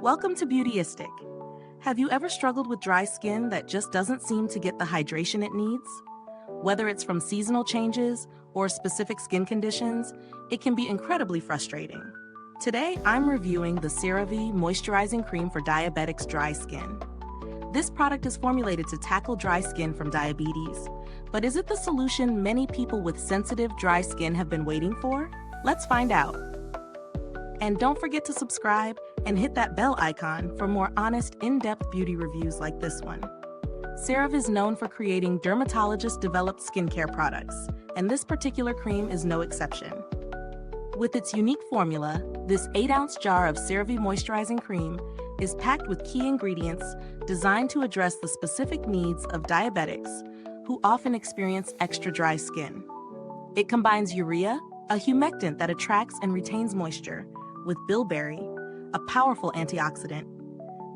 Welcome to Beautyistic. Have you ever struggled with dry skin that just doesn't seem to get the hydration it needs? Whether it's from seasonal changes or specific skin conditions, it can be incredibly frustrating. Today, I'm reviewing the CeraVe Moisturizing Cream for Diabetics Dry Skin. This product is formulated to tackle dry skin from diabetes. But is it the solution many people with sensitive dry skin have been waiting for? Let's find out. And don't forget to subscribe and hit that bell icon for more honest, in-depth beauty reviews like this one. CeraVe is known for creating dermatologist-developed skincare products, and this particular cream is no exception. With its unique formula, this 8-ounce jar of CeraVe Moisturizing Cream is packed with key ingredients designed to address the specific needs of diabetics who often experience extra dry skin. It combines Urea, a humectant that attracts and retains moisture, with Bilberry, a powerful antioxidant.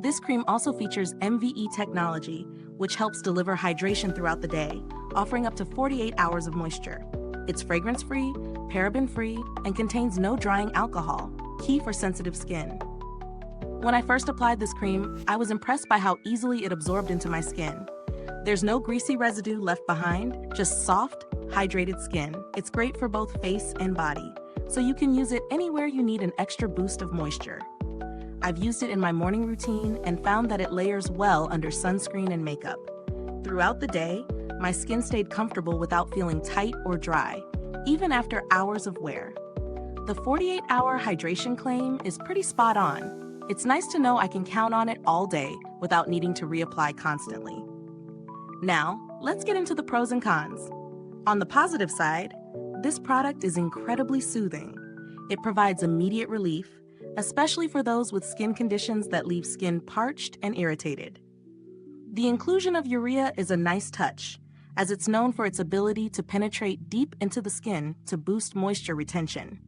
This cream also features MVE Technology, which helps deliver hydration throughout the day, offering up to 48 hours of moisture. It's fragrance-free, paraben-free, and contains no drying alcohol, key for sensitive skin. When I first applied this cream, I was impressed by how easily it absorbed into my skin. There's no greasy residue left behind, just soft, hydrated skin. It's great for both face and body, so you can use it anywhere you need an extra boost of moisture. I've used it in my morning routine and found that it layers well under sunscreen and makeup. Throughout the day, my skin stayed comfortable without feeling tight or dry, even after hours of wear. The 48-hour hydration claim is pretty spot on. It's nice to know I can count on it all day without needing to reapply constantly. Now, let's get into the pros and cons. On the positive side, this product is incredibly soothing. It provides immediate relief, especially for those with skin conditions that leave skin parched and irritated. The inclusion of Urea is a nice touch, as it's known for its ability to penetrate deep into the skin to boost moisture retention.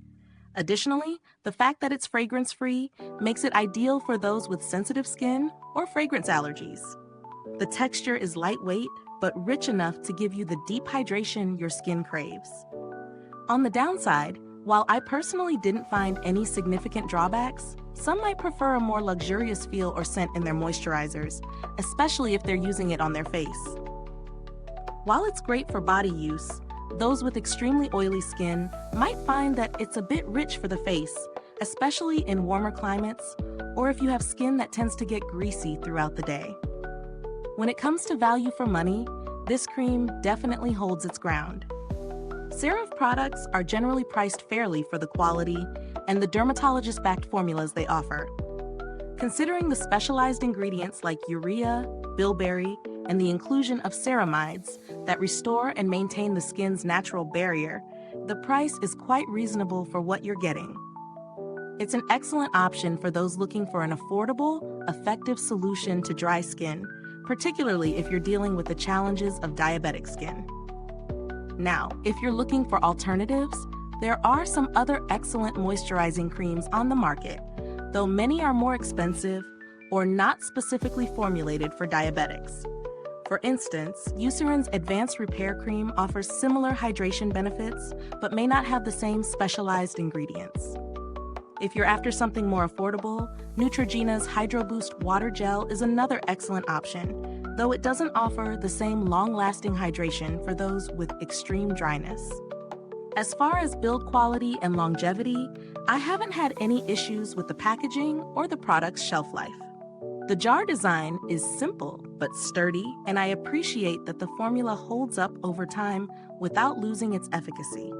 Additionally, the fact that it's fragrance-free makes it ideal for those with sensitive skin or fragrance allergies. The texture is lightweight, but rich enough to give you the deep hydration your skin craves. On the downside, while I personally didn't find any significant drawbacks, some might prefer a more luxurious feel or scent in their moisturizers, especially if they're using it on their face. While it's great for body use, those with extremely oily skin might find that it's a bit rich for the face, especially in warmer climates, or if you have skin that tends to get greasy throughout the day. When it comes to value for money, this cream definitely holds its ground. CeraVe products are generally priced fairly for the quality and the dermatologist-backed formulas they offer. Considering the specialized ingredients like Urea, Bilberry, and the inclusion of Ceramides that restore and maintain the skin's natural barrier, the price is quite reasonable for what you're getting. It's an excellent option for those looking for an affordable, effective solution to dry skin, particularly if you're dealing with the challenges of diabetic skin. Now, if you're looking for alternatives, there are some other excellent moisturizing creams on the market, though many are more expensive or not specifically formulated for diabetics. For instance, Eucerin's Advanced Repair Cream offers similar hydration benefits, but may not have the same specialized ingredients. If you're after something more affordable, Neutrogena's Hydro Boost Water Gel is another excellent option, though it doesn't offer the same long-lasting hydration for those with extreme dryness. As far as build quality and longevity, I haven't had any issues with the packaging or the product's shelf life. The jar design is simple but sturdy, and I appreciate that the formula holds up over time without losing its efficacy.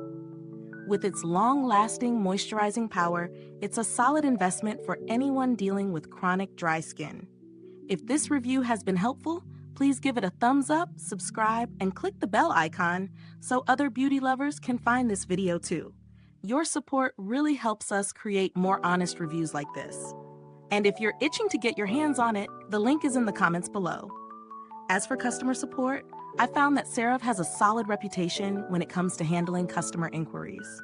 With its long-lasting moisturizing power, it's a solid investment for anyone dealing with chronic dry skin. If this review has been helpful, please give it a thumbs up, subscribe, and click the bell icon so other beauty lovers can find this video too. Your support really helps us create more honest reviews like this. And if you're itching to get your hands on it, the link is in the comments below. As for customer support, I found that CeraVe has a solid reputation when it comes to handling customer inquiries.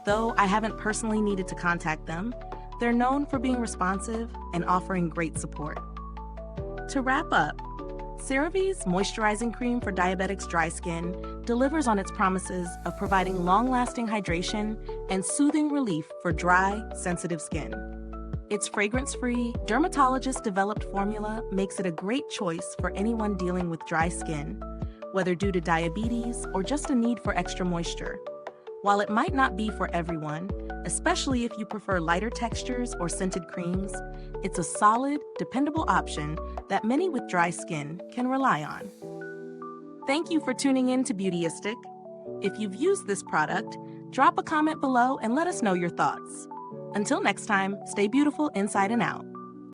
Though I haven't personally needed to contact them, they're known for being responsive and offering great support. To wrap up, CeraVe's Moisturizing Cream for Diabetics Dry Skin delivers on its promises of providing long-lasting hydration and soothing relief for dry, sensitive skin. Its fragrance-free, dermatologist-developed formula makes it a great choice for anyone dealing with dry skin, whether due to diabetes or just a need for extra moisture. While it might not be for everyone, especially if you prefer lighter textures or scented creams, it's a solid, dependable option that many with dry skin can rely on. Thank you for tuning in to Beautyistic. If you've used this product, drop a comment below and let us know your thoughts. Until next time, stay beautiful inside and out.